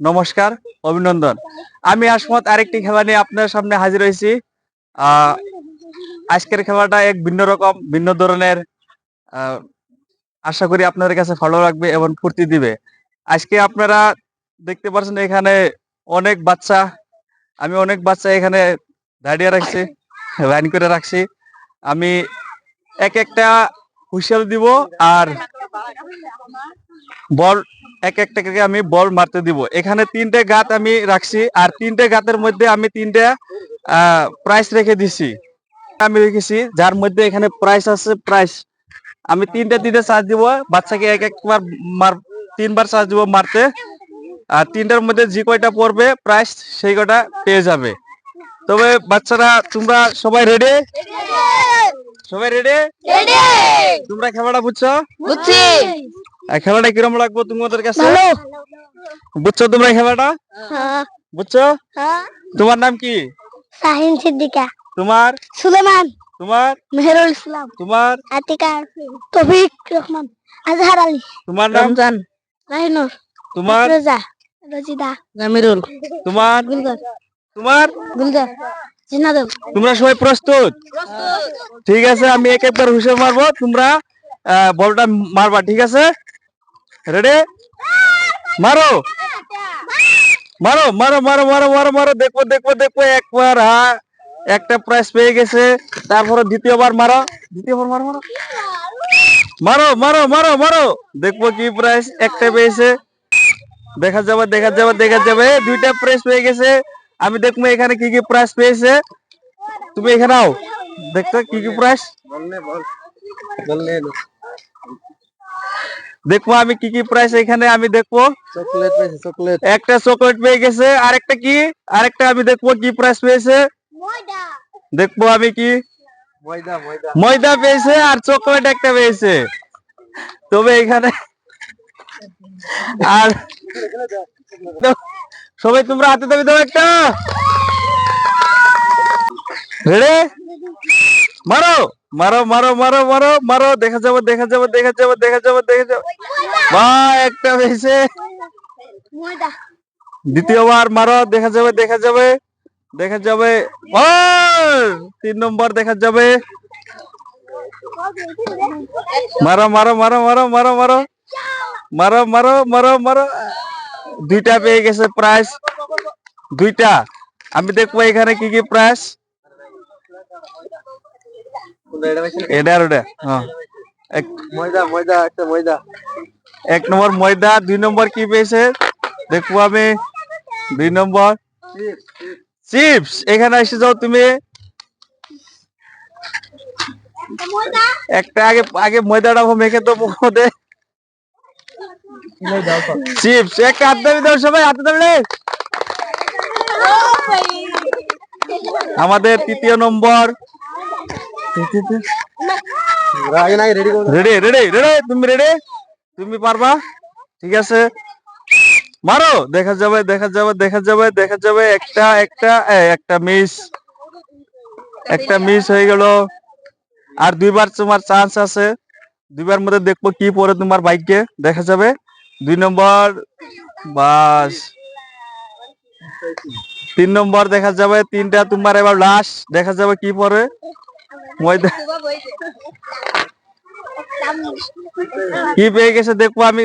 নমস্কার, অভিনন্দন। আমি আসমত আরেকটি খেলা নিয়ে আপনার সামনে হাজির হয়েছি। আজকের খেলাটা এক ভিন্ন রকম, ভিন্ন ধরনের। আশা করি আপনাদের কাছে ভালো লাগবে এবং ফুর্তি দিবে। আজকে আপনারা দেখতে পাচ্ছেন এখানে অনেক বাচ্চা, আমি অনেক বাচ্চা এখানে দাঁড়িয়ে রাখছি, লাইন করে রাখছি। আমি এক একটা হুইসেল দিব আর বল এক একটা করে আমি বল মারতে দিব। এখানে তিনটে গাত আমি রাখছি আর তিনটে গাতের মধ্যে আমি তিনটে প্রাইস রেখে দিছি। আমি রেখেছি যার মধ্যে এখানে প্রাইস আছে। প্রাইস আমি তিনটে চার্জ দিব, বাচ্চাকে এক একবার তিনবার চার্জ দিব মারতে। আর তিনটার মধ্যে যে কয়টা পড়বে প্রাইস সেই কয়টা পেয়ে যাবে। তবে বাচ্চারা তোমরা সবাই রেডি? সবাই রেডি? তোমরা খেলাটা বুঝছো? খেলাটা কিরম লাগবো তোমাদের কাছে? বুঝছো তোমরা খেলাটা? বুঝছো? তোমার নাম কি? শাহিন সিদ্দিকা। তোমার? সুলেমান। তোমার? মেহেরুল ইসলাম। তোমার? আতিকা তৌফিক রহমান। আজহার আলী। তোমার নাম? রমজান। রাহিনুর। তোমার? রোজা। রজিদা। জামিরুল। তোমার? গুলজার। তোমার? গুলজার। জিনাদুল। তোমরা সবাই প্রস্তুত? ঠিক আছে, আমি এক একবার হুইসেল মারবো, তোমরা বলটা মারবা, ঠিক আছে? রেডি? মারো মারো মারো মারো মারো মারো মারো। দেখবো দেখবো দেখবো একবার। হ্যাঁ, একটা প্রাইজ পেয়ে গেছে। তারপরে দ্বিতীয়বার মারো, দ্বিতীয়বার মারো মারো মারো মারো মারো মারো। দেখবো কি প্রাইজ। একটা পেয়েছে, দেখা যাবে দেখা যাবে দেখা যাবে। দুইটা প্রাইজ পেয়ে গেছে। আমি দেখবো এখানে কি কি প্রাইজ পেয়েছে। তুমি এখানে আও, দেখতো কি কি প্রাইজ। দেখবো আমি কি কি প্রাইস এখানে। আমি দেখবো চকলেট পেয়েছে, চকলেট একটা চকলেট পেয়ে গেছে। আরেকটা কি? আরেকটা আমি দেখবো কি প্রাইস পেয়েছে। দেখবো আমি কি ময়দা পেয়েছে আর চকলেট একটা পেয়েছে। তবে এখানে আর সবাই তোমরা হাতে দাবি দাও একটা। রেডি? মারো মারো মারো মারো মারো মারো। দেখা যাবে দেখা যাবে দেখা যাবে দেখা যাবে দেখা যাবে। বা একটা পেয়েছে। দ্বিতীয়বার মারো, দেখা যাবে দেখা যাবে দেখা যাবে। ও 3 নম্বর দেখা যাবে। মারো মারো মারো মারো মারো মারো মারো মারো মারো মারো। দুইটা পেয়ে গেছে প্রাইস, দুইটা। আমি দেখবো এখানে কি কি প্রাইস। এটা আর ওটা, হ্যাঁ। এক নম্বর ময়দা। 2 নম্বর কি পেয়েছে দেখবো আমি। 2 নম্বর চিপস। এখানে এসে যাও তুমি। একটা আগে আগে ময়দাটা মেখে তো মুখে চিপস। একটা হাত দাবি দাও সবাই, হাতে দাবি। আমাদের তৃতীয় নম্বর। Ready ready ready? তুমি রেডি? তুমি পারবা? ঠিক আছে, মারো। দেখা যাবে দেখা যাবে দেখা যাবে দেখা যাবে। একটা একটা একটা মিস, একটা মিস হয়ে গেল। আর দুইবার তোমার চান্স আছে। দুইবার মধ্যে দেখবো কি পরে তোমার বাইকে, দেখা যাবে। 2 নম্বর বাস। 3 নম্বর দেখা যাবে। তিনটা তোমার এবার লাস্ট, দেখা যাবে কি পরে। ময়দা কি পেয়ে গেছে দেখবো আমি।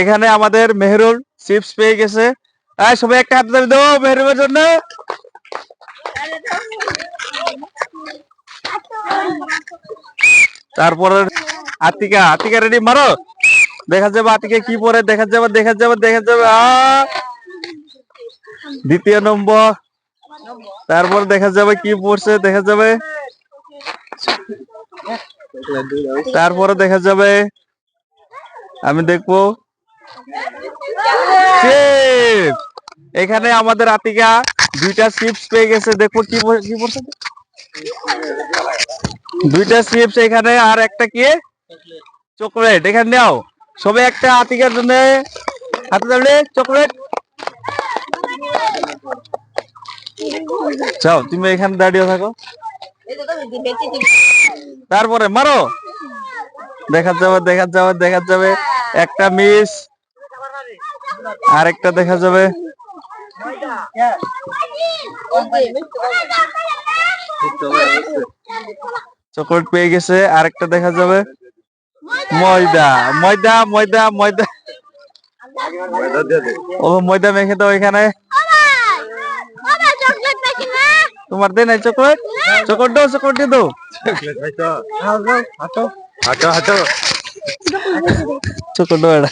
এখানে আমাদের মেহরুল চিপস পেয়ে গেছে। সবাই একটা হাত দাবি দেবো মেহরুলের জন্য। তারপরে আতিকা। আতিকা রেডি? মারো, দেখা যাবে আতিকা কি পরে, দেখা যাবে দেখা যাবে দেখা যাবে। দ্বিতীয় নম্বর। তারপর দেখা যাবে কি পড়ছে, দেখা যাবে। তারপরে দেখা যাবে, আমি দেখবো এখানে আমাদের আতিকা দুইটা চিপস পেয়ে গেছে। দেখবো কি কি পড়ছে। দুইটা চিপস এখানে আর একটা কি চকলেট। এখানে নাও সবাই একটা আতিকার জন্য হাতে দাঁড়িয়ে চকলেট। চাও তুমি এখানে দাঁড়িয়ে থাকো। তারপরে মারো, দেখা যাবে দেখা যাবে দেখা যাবে। একটা মিস, আরেকটা দেখা যাবে। চকলেট পেয়ে গেছে, আরেকটা দেখা যাবে। ময়দা ময়দা ময়দা ময়দা, ও ময়দা মেখে দাও এখানে। তোমার দেয় নাই চকলেট? চকলেট দাও, চকলেট দিয়ে দাও। চকলেট দাও এটা।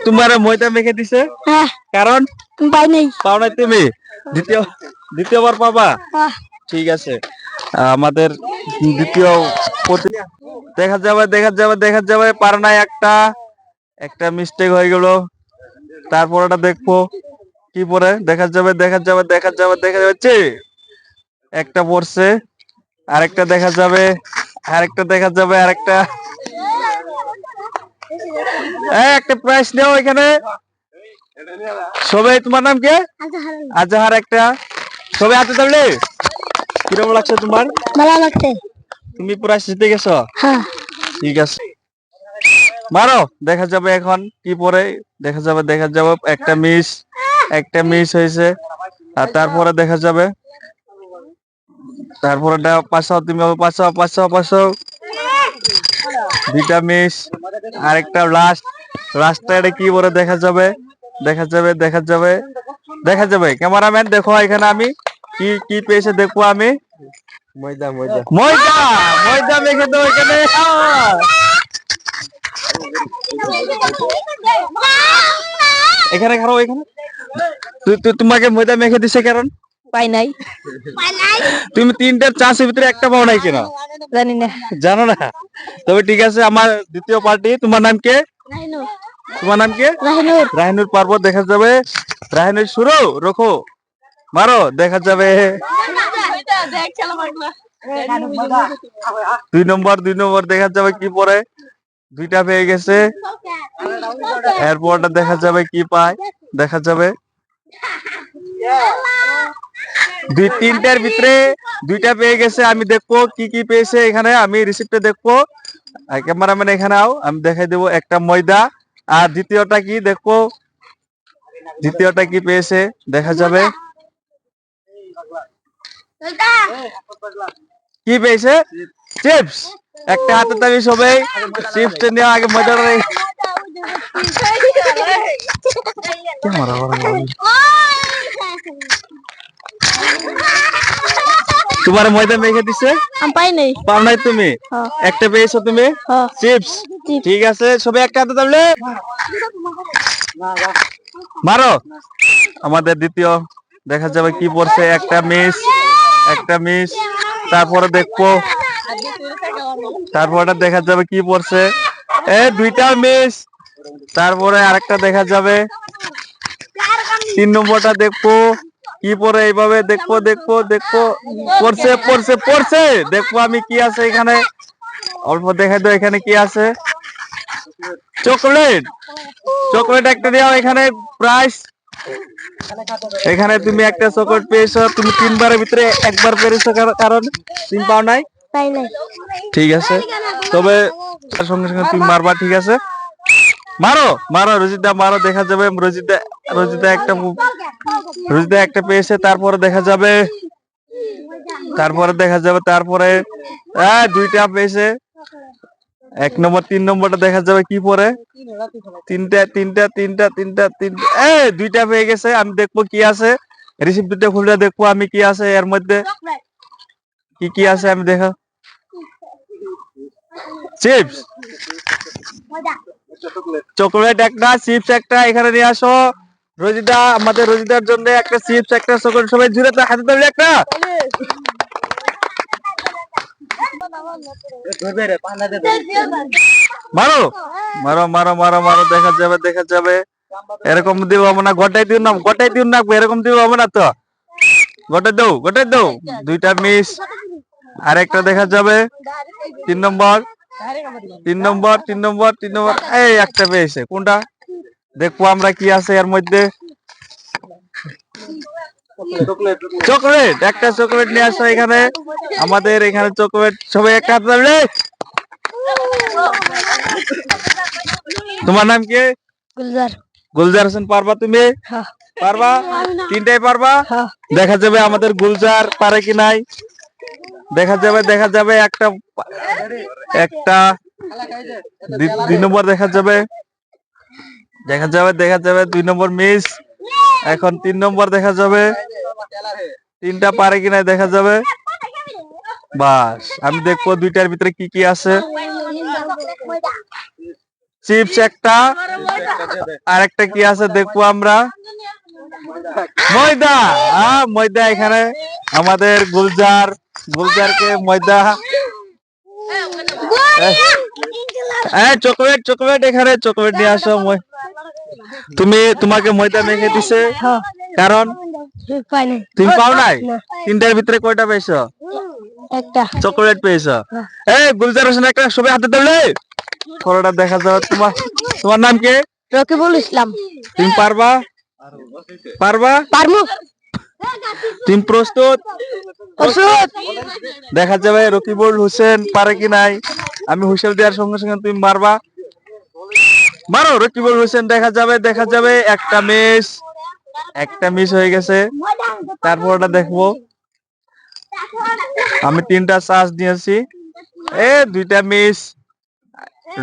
তোমার ময়দা মেখে দিছে, হ্যাঁ কারণ পাই নাই। পাও নাই তুমি, দ্বিতীয়বার পাবা। ঠিক আছে, আমাদের দ্বিতীয় দেখা যাবে দেখা যাবে দেখা যাবে। পারে নাই, একটা একটা মিস্টেক হয়ে গেল। তারপর এটা দেখবো কি পরে, দেখা যাবে দেখা যাবে দেখা যাবে দেখা যাচ্ছে। একটা পড়ছে, আরেকটা দেখা যাবে, আরেকটা দেখা যাবে, আরেকটা। একটা প্রাইস নেও এখানে সবাই। তোমার নাম কি? আজাহার। একটা সবাই হাতে তাহলে। কিরকম লাগছে তোমার? ভালো লাগছে। তুমি প্রাইস জিতে গেছো? হ্যাঁ। ঠিক আছে, মারো, দেখা যাবে এখন কি পরে। দেখা যাবে দেখা যাবে, একটা মিস, একটা মিস হয়েছে। আর তারপরে দেখা যাবে, তারপরে পাঁচশো, তুমি পাঁচশো পাঁচশো পাঁচশো, দুইটা মিস, আরেকটা লাস্ট। লাস্টটা এটা কি পরে দেখা যাবে, দেখা যাবে দেখা যাবে দেখা যাবে। ক্যামেরাম্যান দেখো এখানে আমি কি কি পেয়েছে দেখবো আমি। ময়দা ময়দা ময়দা ময়দা মেখে দাও এখানে। এখানে খারাপ, এখানে তোমাকে ময়দা মেখে দিছে কারণ পাই নাই। তুমি তিনটার চাষের ভিতরে একটা পাও নাই কেন? জানি না। জানো না? তবে ঠিক আছে, আমার দ্বিতীয় পার্টি। তোমার নাম কে? তোমার নাম কে? রাহিনুর। রাহিনুর পারবো, দেখা যাবে। রাহিনুর শুরু, রোখো, মারো, দেখা যাবে। 2 নম্বর দেখা যাবে কি পরে। দুইটা পেয়ে গেছে, এরপরটা দেখা যাবে কি পায়, দেখা যাবে। তিনটার ভিতরে দুইটা পেয়ে গেছে। আমি দেখবো কি কি পেয়েছে এখানে, আমি রিসিপ্টে দেখবো। ক্যামেরাম্যান এখানে আও, আমি দেখাই দেবো। একটা ময়দা, আর দ্বিতীয়টা কি দেখবো, দ্বিতীয়টা কি পেয়েছে দেখা যাবে। কি পেয়েছে? চিপস। একটা হাতে তাবি সবাই চিপস নিয়ে আগে মজা করে। তোমার ময়দা মেখে দিছে, আমি পাই নাই। পাও নাই তুমি? একটা পেয়েছো তুমি, চিপস। ঠিক আছে, সবাই একটা হাতে তাহলে মারো। আমাদের দ্বিতীয় দেখা যাবে কি পড়ছে, একটা মিস, একটা মিস। তারপরে দেখবো, তারপরে দেখা যাবে কি পড়ছে। দুইটা মিস, তারপরে আরেকটা দেখা যাবে। 3 নম্বরটা দেখবো কি পরে, এইভাবে দেখবো দেখবো দেখবো। পড়ছে পড়ছে পড়ছে, দেখবো আমি কি আছে এখানে। অল্প দেখা দাও এখানে কি আছে। চকলেট, চকলেট একটা দেওয়া এখানে প্রাইস। এখানে তুমি একটা চকলেট পেয়েছো, তুমি 3বারের ভিতরে একবার পেরেছো, কারণ 3 পাও নাই। পাই নাই। ঠিক আছে, তবে তার সঙ্গে সঙ্গে তুমি মারবা। ঠিক আছে, মারো মারো রোজিদা, মারো, দেখা যাবে। রোজিদা রোজিদা একটা রোজিদা একটা পেয়েছে, তারপরে দেখা যাবে, তারপরে দেখা যাবে, তারপরে দুইটা পেয়েছে। 1 নম্বর, 3 নম্বরটা দেখা যাবে কি পরে। তিনটা তিনটা তিনটা তিনটা তিনটা, দুইটা পেয়ে গেছে। আমি দেখবো কি আছে, রিসিপ্ট দুটো খুলে দেখবো আমি কি আছে এর মধ্যে, কি কি আছে আমি দেখা। চিপস, চকলেট একটা, চিপস একটা, এখানে নিয়ে আসো। রোজিদা, আমাদের রোজিদার জন্য একটা চিপস, একটা চকলেট, সবাই জুড়ে হাতে ধরলে একটা। মারো মারো মারো মারো মারো, দেখা যাবে দেখা যাবে। এরকম দিব হবে না, গোটাই দিও না, গোটাই দিও না, এরকম দিব হবে না তো। গোটাই দাও, গোটাই দাও। দুইটা মিস, আরেকটা দেখা যাবে। 3 নম্বর, 3 নম্বর, 3 নম্বর, 3 নম্বর, এই একটা পেয়েছে। কোনটা দেখবো আমরা কি আছে এর মধ্যে। চকলেট, একটা চকলেট নিয়ে আসো এখানে। আমাদের এখানে চকলেট, সবাই একটা হাতে ধরলে। তোমার নাম কি? গুলজার। গুলজার হোসেন। পারবা তুমি? হ্যাঁ। পারবা? তিনটাই পারবা? হ্যাঁ। দেখা যাবে আমাদের গুলজার পারে কি নাই। দেখা যাবে একটা একটা 2 নম্বর দেখা যাবে 2 নম্বর মিস। এখন 3 নম্বর দেখা যাবে, তিনটা পারে কিনা দেখা যাবে। বাস, আমি দেখবো দুইটার ভিতরে কি কি আছে। চিপস একটা, আর একটা কি আছে দেখবো আমরা। ময়দা। ময়দা এখানে আমাদের গুলজারকে ময়দা। চকলেট এখানে চকলেট নিয়ে আসো। তোমাকে ময়দা মেখে দিছে, কারণ তুমি পাও নাই। তিনটার ভিতরে কয়টা পেয়েছো? একটা। চকলেট পেয়েছো। গুলজার হোসেন একটা সবাই হাতে ধরলে পরোটা দেখা যাবে। তোমার নাম কি? রকিবুল ইসলাম। তুমি পারবা? পারমু। তুমি প্রস্তুত? দেখা যাবে রকিবুল হোসেন পারে কি নাই। আমি হুইসেল দেওয়ার সঙ্গে সঙ্গে তুমি মারবা। মারো রকিবুল হোসেন। দেখা যাবে একটা মিস হয়ে গেছে। তারপরটা দেখবো। আমি 3টা চান্স দিয়েছি, দুইটা মিস।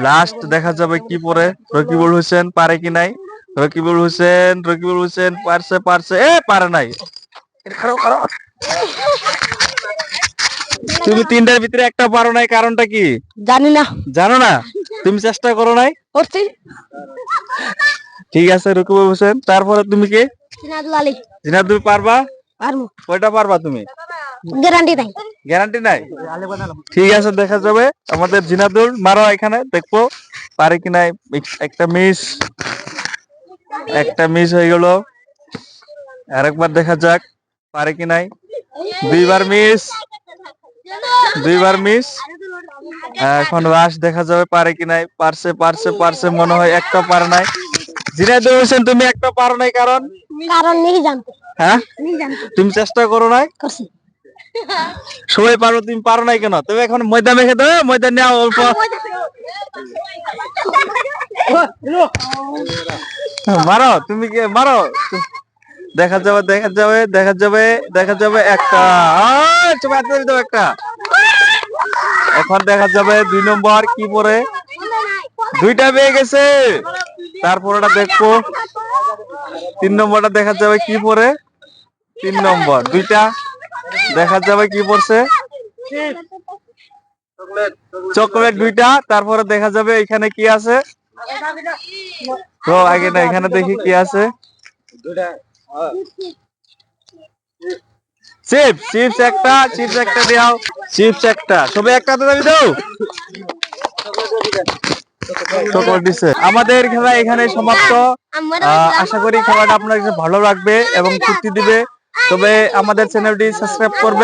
লাস্ট দেখা যাবে কি পরে। রকিবুল হোসেন পারে কি নাই। রকিবুল হোসেন পারছে পারে নাই। তুমি 3টার ভিতরে একটা পারো নাই, কারণটা কি জানো না? তুমি চেষ্টা করো নাই। ঠিক আছে রকিবুল হোসেন। তারপরে তুমি কি? জিনাদুল। তুমি পারবা? কয়টা পারবা তুমি? গ্যারান্টি নাই। ঠিক আছে, দেখা যাবে। আমাদের জিনাদুল মারো এখানে, দেখবো পারে কি নাই। একটা মিস হয়ে গেল। আরেকবার দেখা যাক পারে কি নাই। 2বার মিস। এখন লাস্ট দেখা যাবে পারে কি নাই। পারছে মনে হয়। একটা পারে নাই। জিনাদুল হোসেন তুমি একটা পারো নাই, কারণ হ্যাঁ তুমি চেষ্টা করো নাই। সবাই পারো, তুমি পারো নাই কেন? তবে এখন ময়দা মেখে দেবে। ময়দা নেওয়া অল্প। মারো তুমি কি মারো। দেখা যাবে একটা। একটা। এখন দেখা যাবে 2 নম্বর কি পরে। 2টা পেয়ে গেছে। তারপর ওটা দেখবো 3 নম্বরটা দেখা যাবে কি পরে। 3 নম্বর 2টা দেখা যাবে কি পড়ছে। চকলেট 2টা। তারপরে দেখা যাবে এখানে কি আছে। তো আগে না, এখানে দেখি কি আছে। চিপস একটা দাও। চিপস একটা, সবাই একটা তো দাবি দাও। চকলেট দিছে। আমাদের খেলা এখানে সমাপ্ত। আশা করি খেলাটা আপনার কাছে ভালো লাগবে এবং তৃপ্তি দিবে। তবে আমাদের চ্যানেলটি সাবস্ক্রাইব করবে।